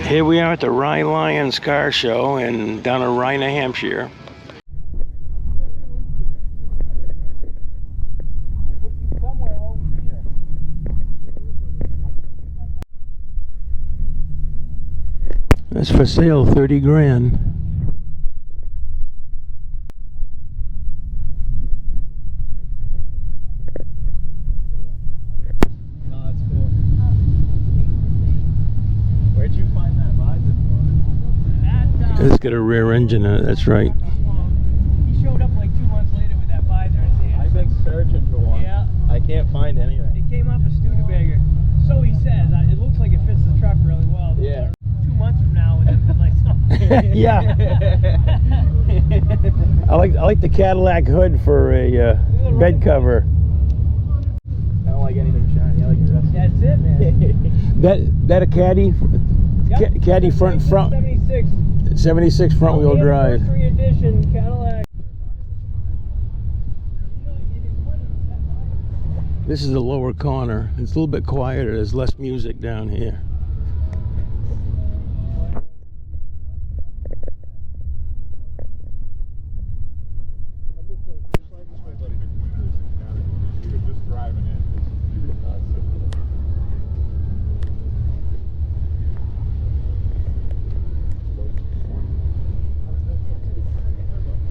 Here we are at the Rye Lions Car Show down in Rye, New Hampshire. That's for sale, 30 grand. It's got a rear engine in it, that's right. He showed up like 2 months later with that visor in his hand. I've been searching for one. Yeah. I can't find anything. It came off a Studebaker. So he says. It looks like it fits the truck really well. Yeah. 2 months from now, and then like something. Yeah. I like the Cadillac hood for a bed cover. I don't like anything shiny. I like it rusty. That's it, man. That a Caddy? Yep. Caddy front. 76. 76 front wheel drive. Anniversary edition Cadillac. This is the lower corner. It's a little bit quieter. There's less music down here.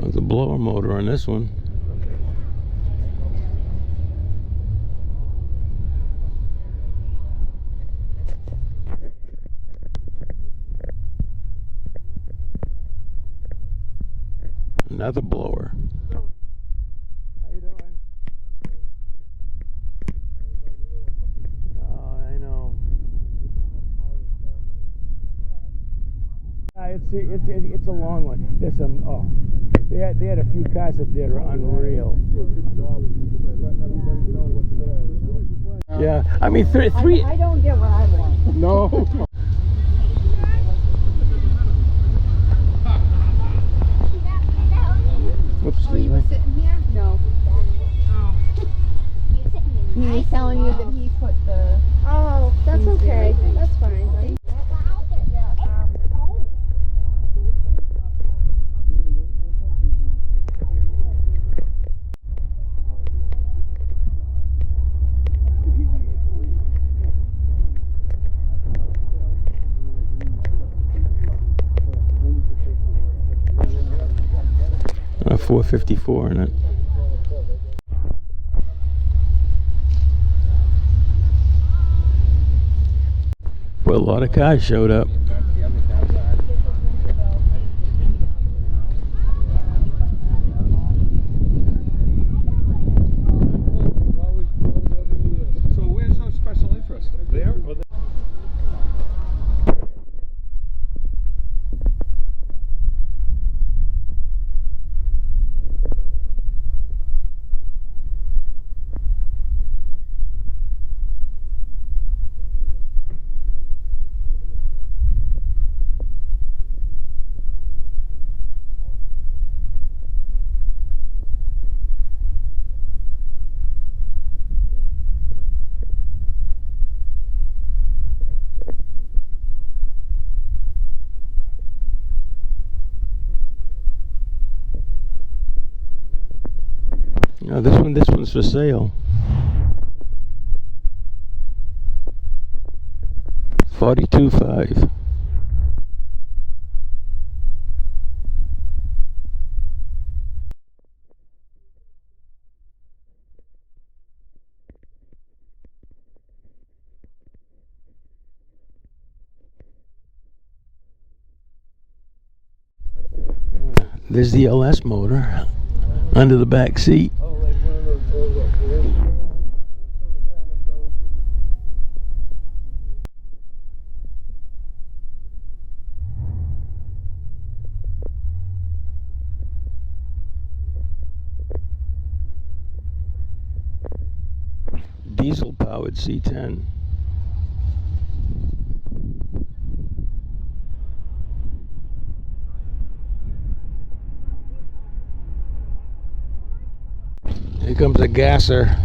There's a blower motor on this one. Another blower. How you doing? Oh, I know. It's a long one. There's some. Oh, they had a few cars up there that are unreal. Yeah, I mean three. I don't get what I want. No. Whoops. Oh, you were sitting here? No. Oh. He was telling you that he put the... Oh, that's okay. That's fine. A 454 in it. Well, a lot of cars showed up. So where's our special interest? There? Or there? No, this one's for sale. 42.5. There's the LS motor under the back seat. Diesel powered C10. Here comes a gasser.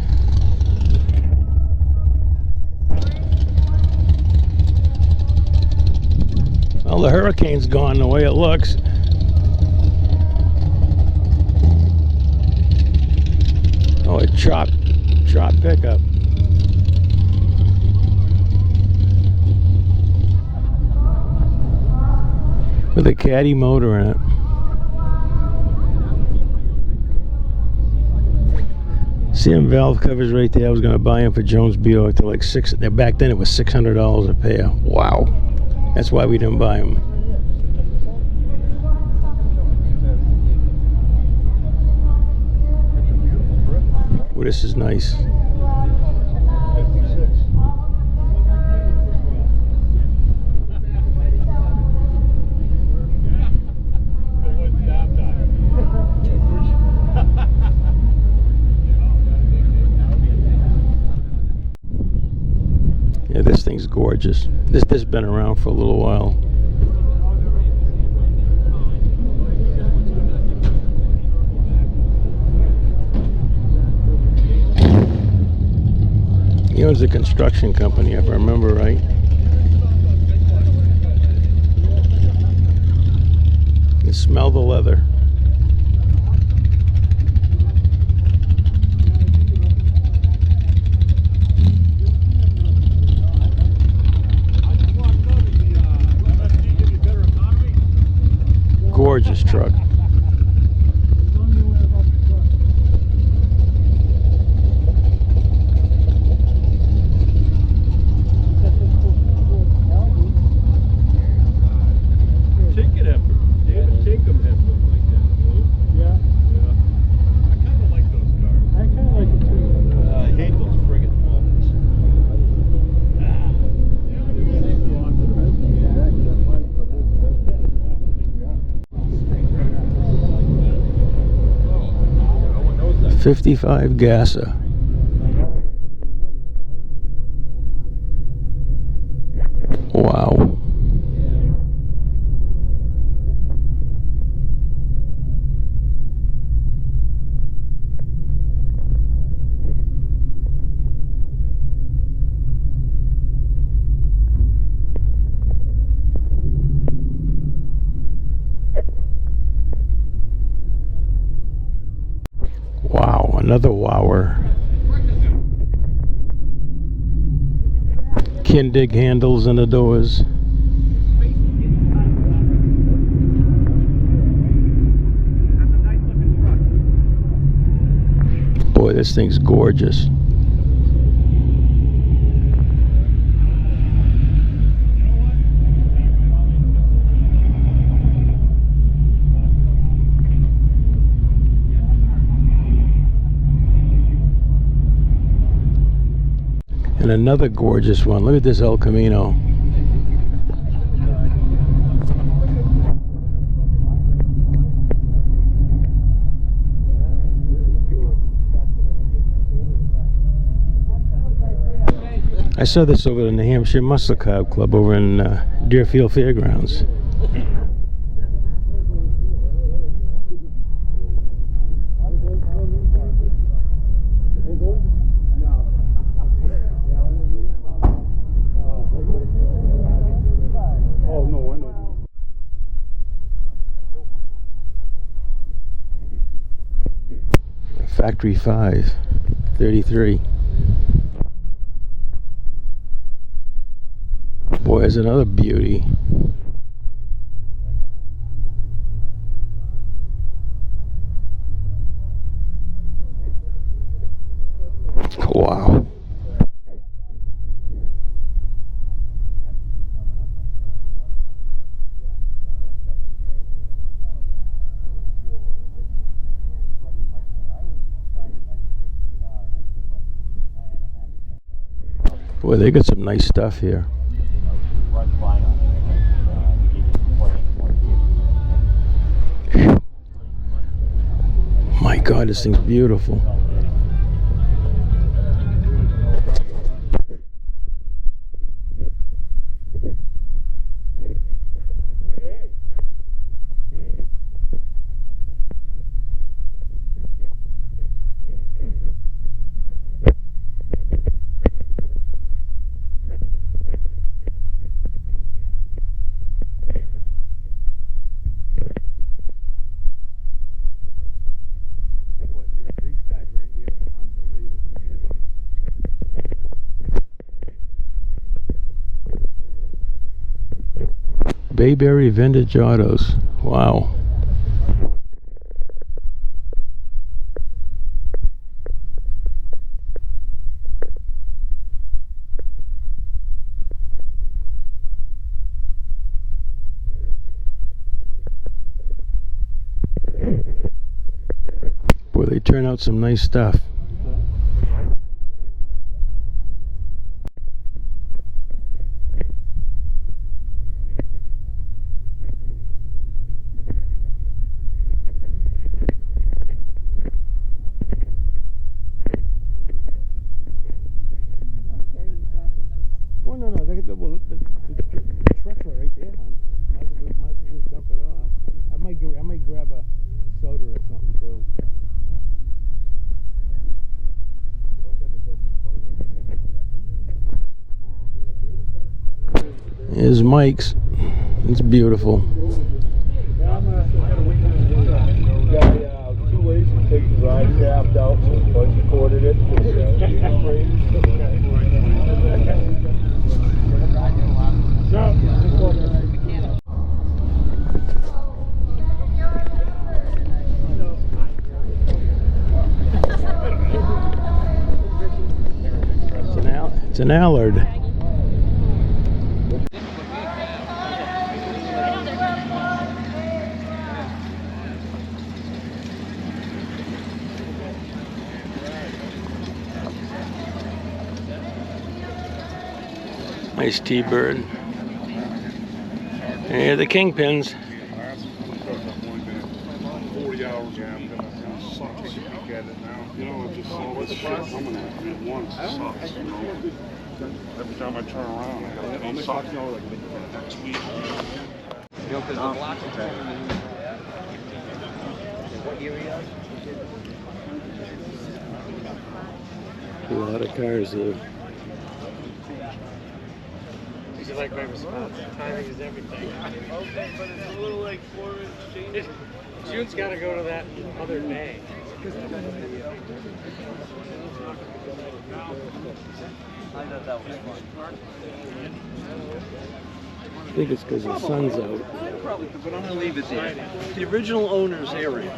Well, the hurricane's gone the way it looks. Oh, a chop pickup. With a Caddy motor in it. See them valve covers right there? I was going to buy them for Jones Buick. They're like back then it was $600 a pair. Wow. That's why we didn't buy them. Oh, this is nice. Yeah, this thing's gorgeous. This has been around for a little while. He owns a construction company, if I remember right. You smell the leather. Gorgeous truck. Ticket heifer. David Tinkham had one like that. Yeah. I kind of like those cars. I kind of like it too. I hate those friggin' Waltons. 55 Gassa. Wow. Wow, another wower. Kindig handles in the doors. Boy, this thing's gorgeous. And another gorgeous one. Look at this El Camino. I saw this over at the New Hampshire Muscle Car Club over in Deerfield Fairgrounds. Factory 5, 33. Boy, there's another beauty. Wow. Boy, they got some nice stuff here. My God, this thing's beautiful. Bayberry Vintage Autos. Wow. Boy, they turn out some nice stuff. Well, no, the trucks are right there, hon. Might as well just dump it off. I might grab a soda or something too. Here's Mike's. It's beautiful. Got 2 ways to take the drive shaft out, so Bugsy corded it. It's an Allard. Nice T-bird. Here are the kingpins. 40 hours, yeah, I'm gonna suck to look at it now. You know, it just all this shit coming at me at once. Sucks, you know. Every time I turn around, I gotta pay suck. Next week. You know, because the blocks are better. What area? A lot of cars there. It's like my response. Timing is everything. Okay, but it's a little like 4 inch change. June's got to go to that other day. I thought that was fun. I think it's because the sun's out. Probably, but I'm gonna leave it there. The original owner's area.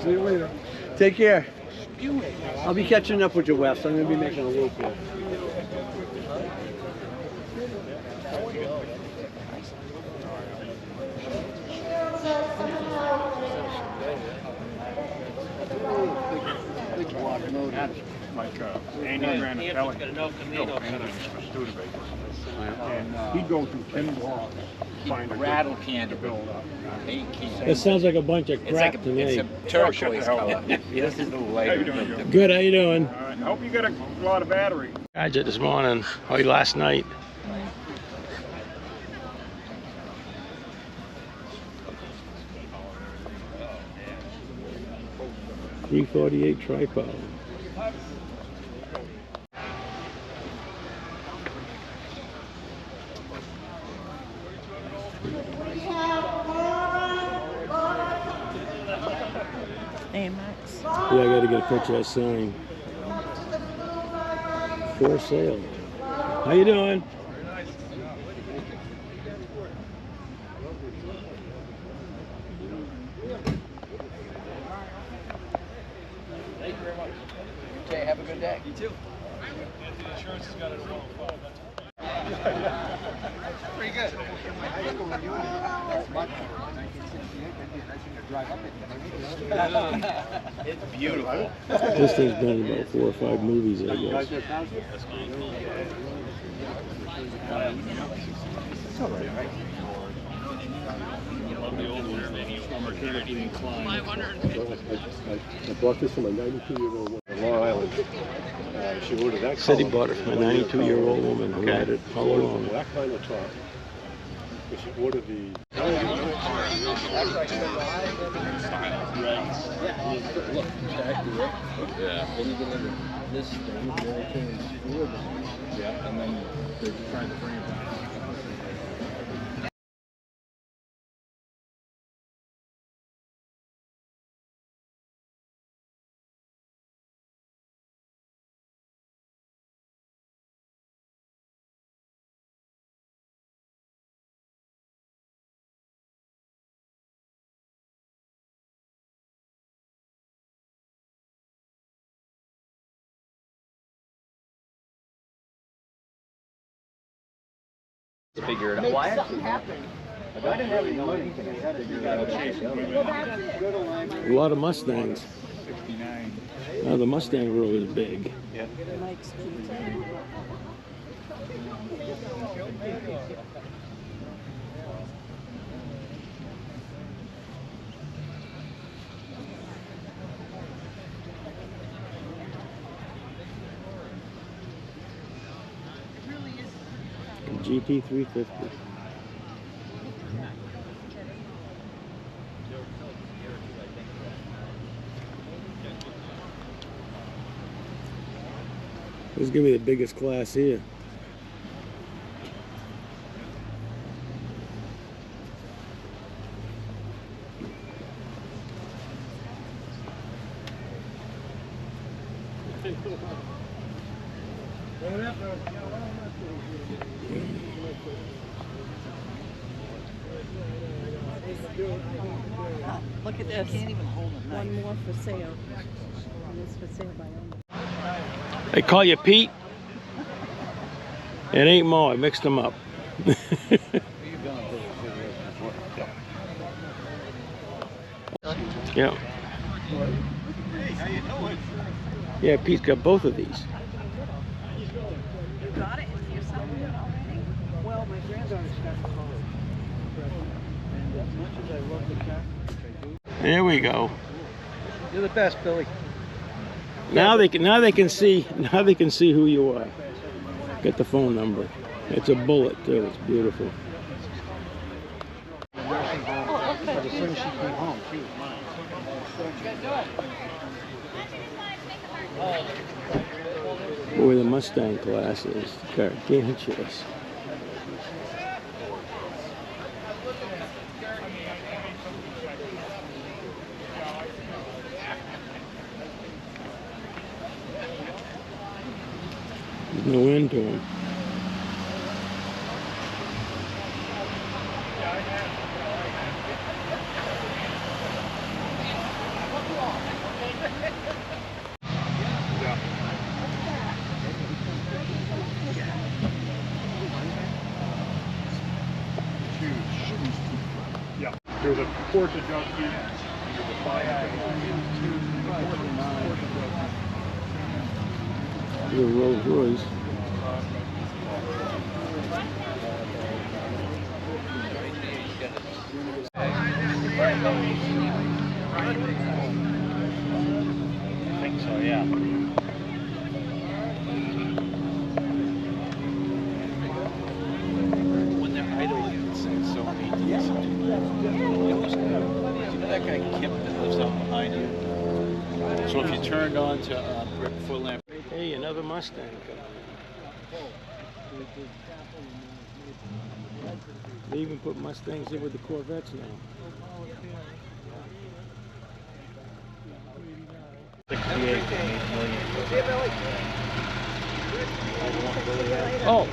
See you later. Take care. I'll be catching up with you, Wes. I'm gonna be making a loop here. Like Andy Granatelli. And he'd go through 10 blocks, find a rattle good can to build up. That sounds like a bunch of crap to me. It's a turquoise color. He doesn't know How you doing, Joe? Good, how you doing? I hope you got a lot of battery. Charged it this morning. Oh, last night. .348 tripod. Amex. Yeah, I gotta get a picture of that sign. For sale. How you doing? Okay, have a good day. You too. The insurance has got it at 105. Pretty good. It's beautiful. This thing's been in about 4 or 5 movies, I guess. I bought this from a 92-year-old woman in Long Island. She ordered that Said he bought it from a 92-year-old woman who had it all along. That kind of top. But she ordered the... Yeah. Then you get into this thing, yeah, and then they try to bring it back. Figure it out. Make Why? something happen. I didn't have any money. I had to figure out chase. Well, that's it. Go to Lyman. A lot of Mustangs. 69. Now the Mustang row is big. GT 350. This is gonna be the biggest class here. Look at this. Can't even hold a knife. One more for sale. And it's for sale by owner. They call you Pete? It ain't Mo, I mixed them up. Yeah. Yeah, Pete's got both of these. You got it? You're selling it already? Well, my granddaughter's got a car. And as much as I love the car, which I do. There we go. You're the best, Billy. Now they can see who you are. Get the phone number. It's a bullet too. It's beautiful. But as soon as she came home, she was mine. Boy, the Mustang class is gargantuous. There's no end to them. Yeah. There's a porch adjustment. There's a fire adjustment. The Rolls Royce. I think so, yeah. When they're idling, it's so neat. You know that guy Kip that lives out behind you? So if you turned on to Foot Lamp. Hey, another Mustang. They even put Mustangs in with the Corvettes now. 68 to 8 million. Oh,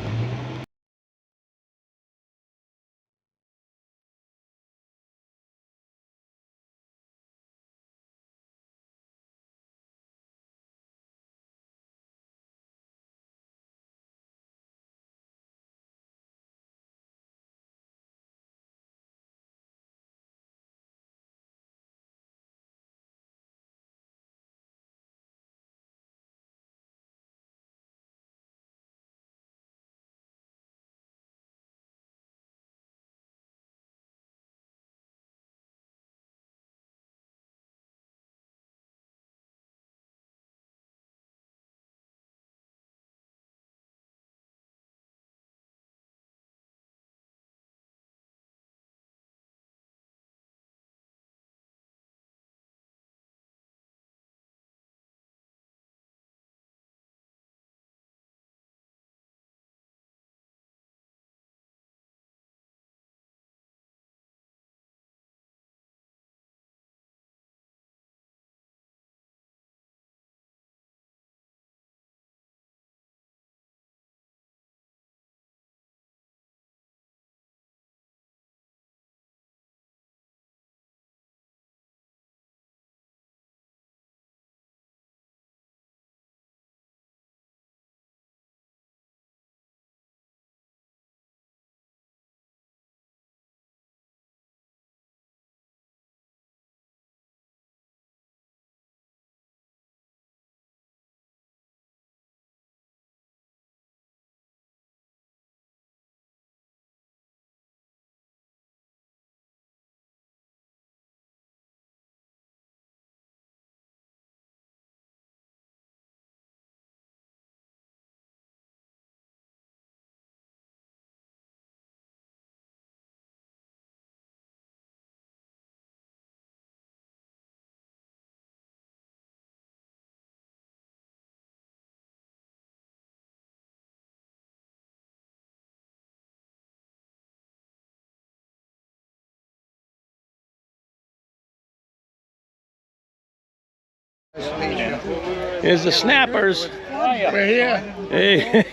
Here's the snappers. We're here. Hey,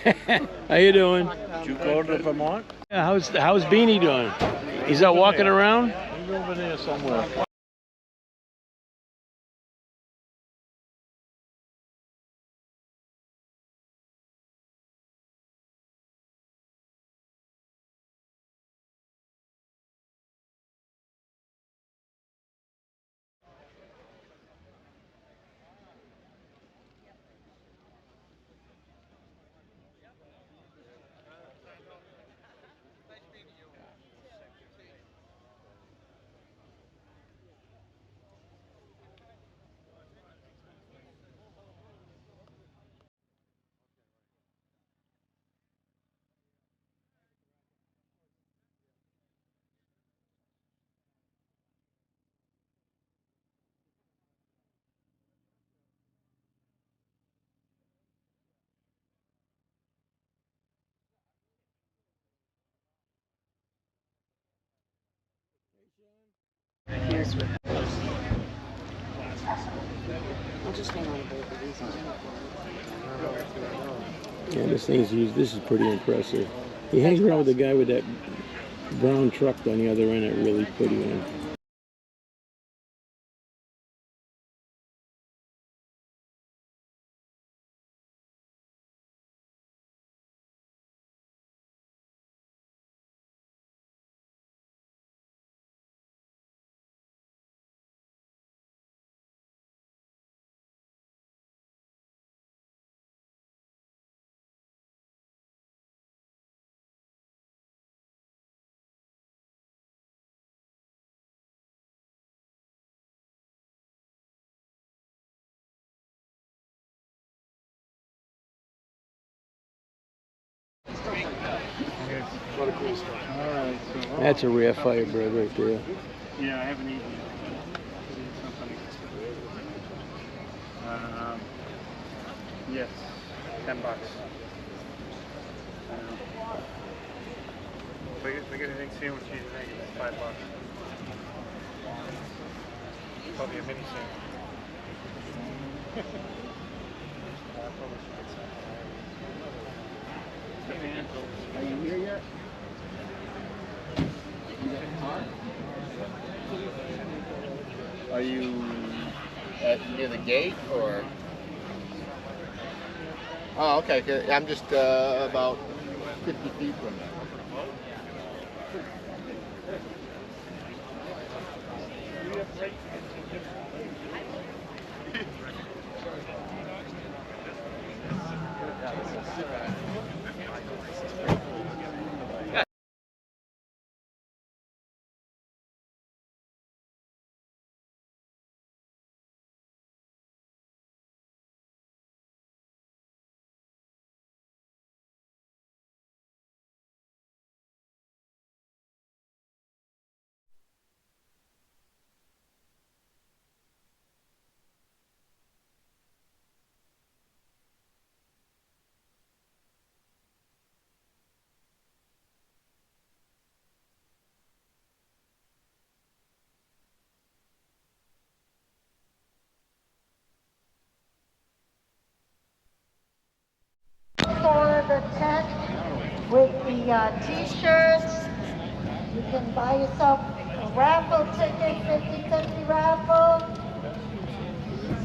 how you doing? Did you go to Vermont? Yeah, how's Beanie doing? He's out walking around? He's over there somewhere. Here's what. I'll just hang on to both of these. Yeah, this is pretty impressive. He hangs around with the guy with that brown truck on the other end, that really pretty one. Alright, so. That's a rare Firebird right there. Yeah, I haven't eaten it. Yes, $10. If we get anything sandwich, cheese and egg, it's $5. Probably a mini sandwich. Are you here yet? Are you near the gate or? Oh, okay. I'm just about 50 feet from there. For the tent with the t-shirts. You can buy yourself a raffle ticket, 50-50 raffle.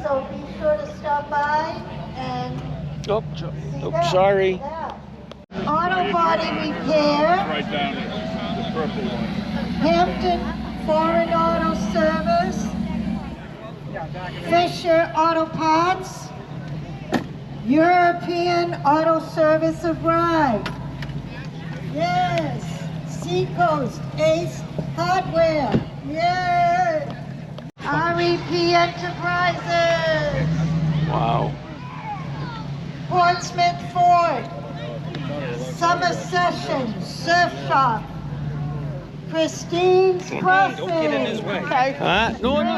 So be sure to stop by and see them. Sorry. Yeah. Auto body repair. Right down the purple one. Hampton Foreign Auto Service. Fisher Auto Parts. European Auto Service of Rye. Yes. Seacoast Ace Hardware. Yay. REP Enterprises. Wow. Portsmouth Ford. Summer Session Surf Shop. Christine's Crossing. Don't get in his way. Huh? No.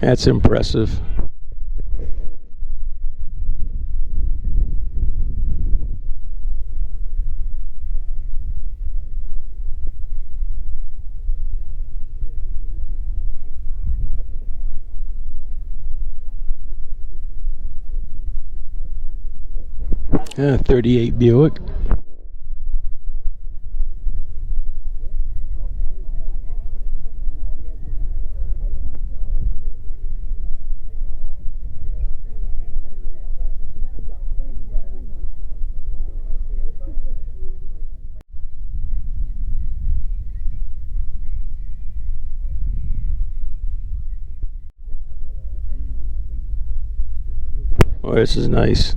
That's impressive. Yeah, 38 Buick. Oh, this is nice.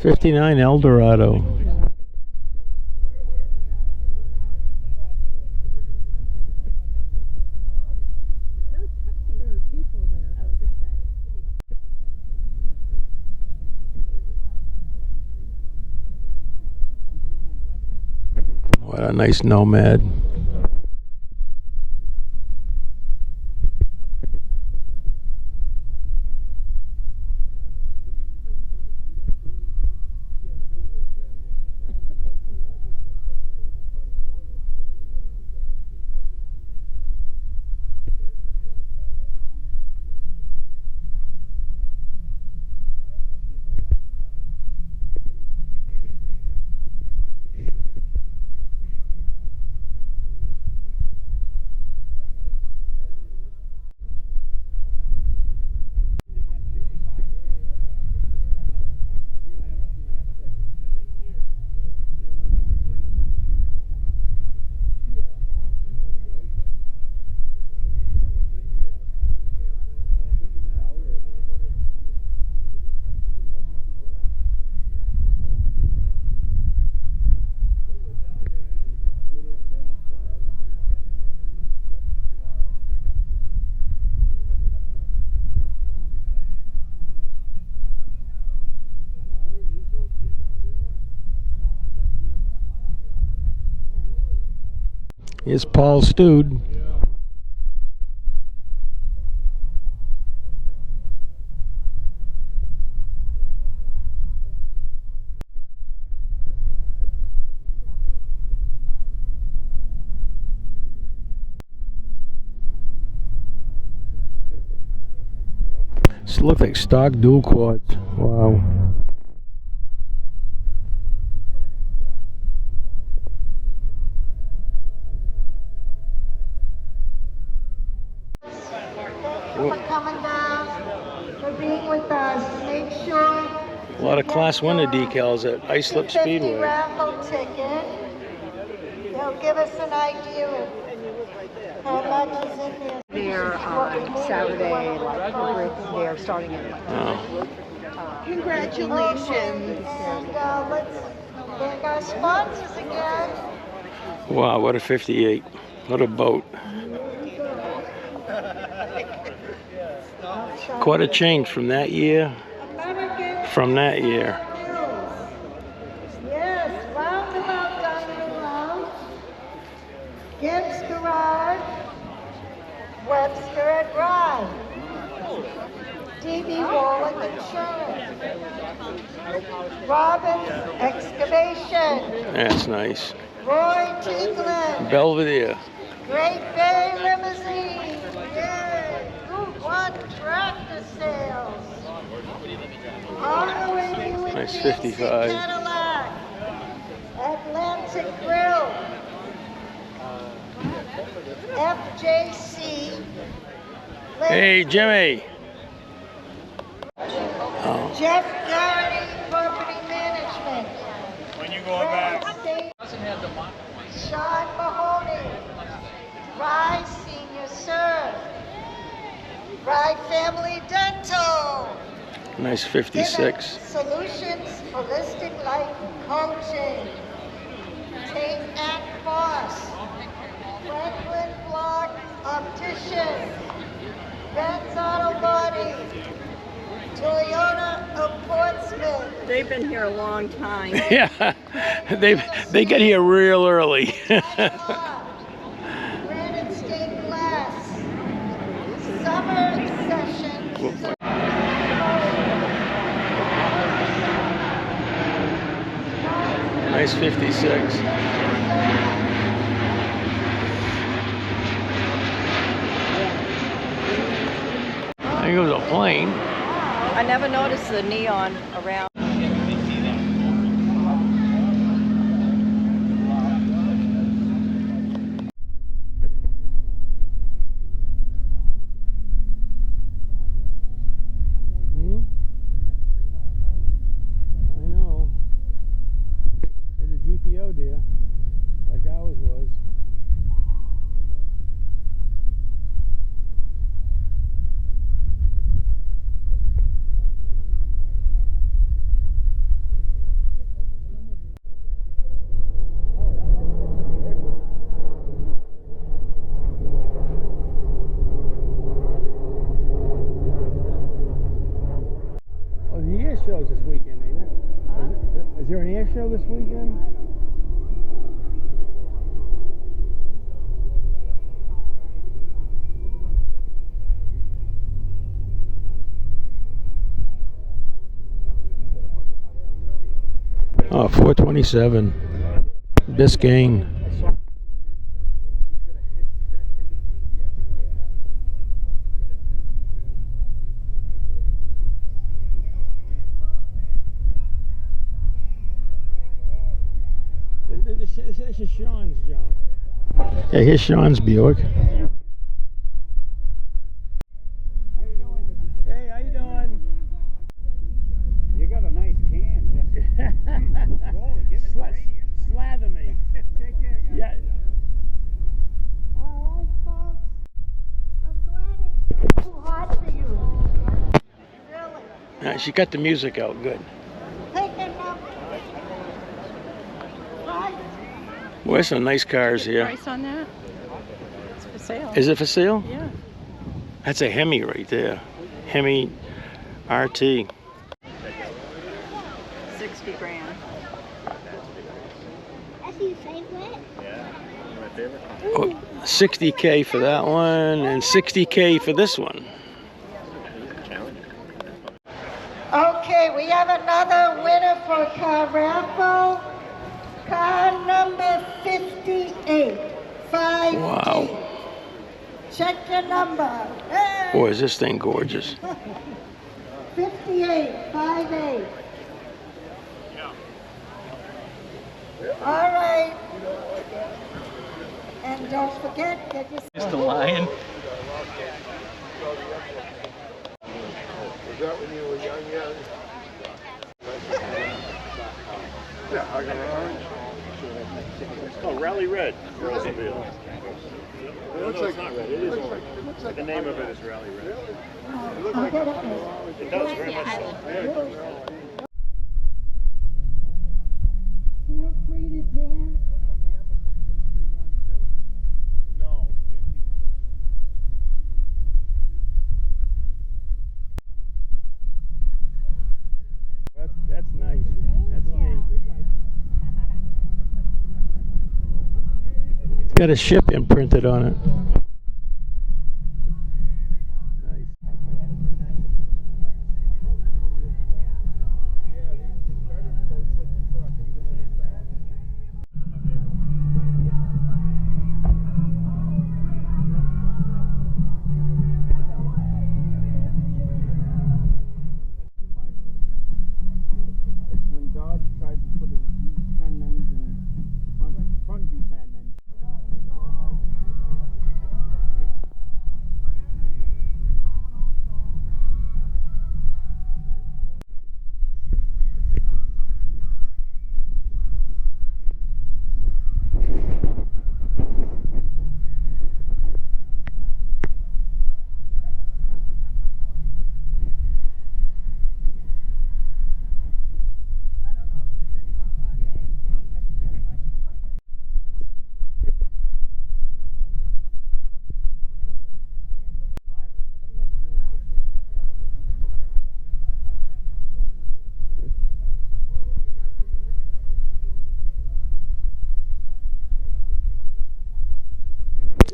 '59 Eldorado. What a nice Nomad. Here's Paul Stude. This looks like stock dual quads. Wow. For coming down, for being with us. Make sure. A lot of Class 1 decals at Islip Speedway. Raffle ticket. They'll give us an idea of how much is in there. They're Saturday, like they're starting at. Oh. Congratulations. And let's thank our sponsors again. Wow, what a 58. What a boat. Quite a change from that year. From that year. Yes, Roundabout Dining Lounge, Gibbs Garage, Webster and Rye, D.B. Wallach Insurance, Robbins Excavation, That's nice. Roy Teaglin, Belvedere. Great Bay Limousine, yay, Route 1 Tractor Sales, Nice 55. Cadillac, Atlantic Grill, FJC. Hey, Jimmy. Jeff Garrity, Property Management. When you going back? Sean Mahoney, Rye Senior Serve, Rye Family Dental. Nice 56. Solutions Holistic Life Coaching. Tate and Boss. They've been here a long time. Yeah, they get here real early. Granite stained glass. Summer session. Nice 56. There goes a plane. I never noticed the neon around. I know. There's a GTO deer, like ours was. Oh, the air show's this weekend, ain't it? Is there an air show this weekend? Oh, 427. Biscayne. This is Sean's John. Yeah, here's Sean's Buick. Hey, how you doing? You got a nice can. Roll it. Give it to the radio. Slather me. Take care, guys. Yeah. All right, folks. I'm glad it's too hot for you. Really. She got the music out good. Take a number. Right. Well, there's some nice cars here. Price on that? It's for sale. Is it for sale? Yeah. That's a Hemi right there. Hemi RT. 60 grand. That's your favorite? Oh, 60K for that one and 60K for this one. Okay, we have another winner for car raffle. Car number 58. 58. Wow. Check your number. Hey. Boy, is this thing gorgeous. 58. 58. All right. And don't forget, get your... Mr. Lion. Was that when you were young, yeah? Yeah, I got an orange. Oh, Rally Red. Roosevelt. It looks like not red. It is orange. The name of it is Rally Red. It does very much so. Feel free to dance. No. That's nice. That's neat. It's got a ship imprinted on it. Nice. It's when Dodge tried to put a V10 engine, front V10 engine.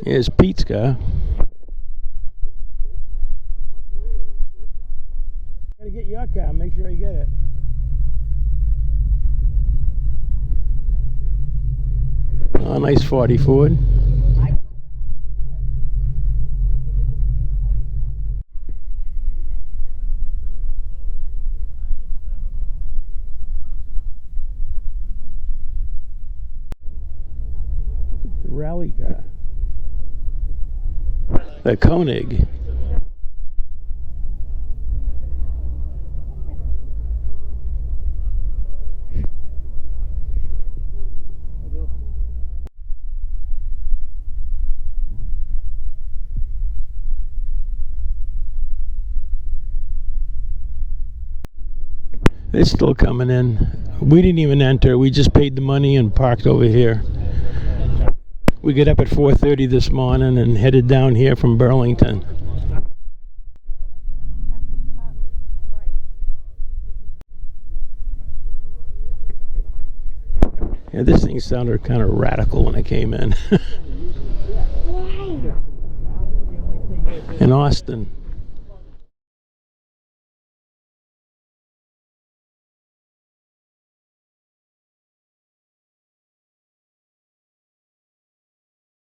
Here's Pete's car. Gotta get your car, make sure you get it. Oh, nice 40 Ford. The rally car. The Koenig. They're still coming in. We didn't even enter. We just paid the money and parked over here. We got up at 4:30 this morning and headed down here from Burlington. Yeah, this thing sounded kind of radical when I came in. In Austin.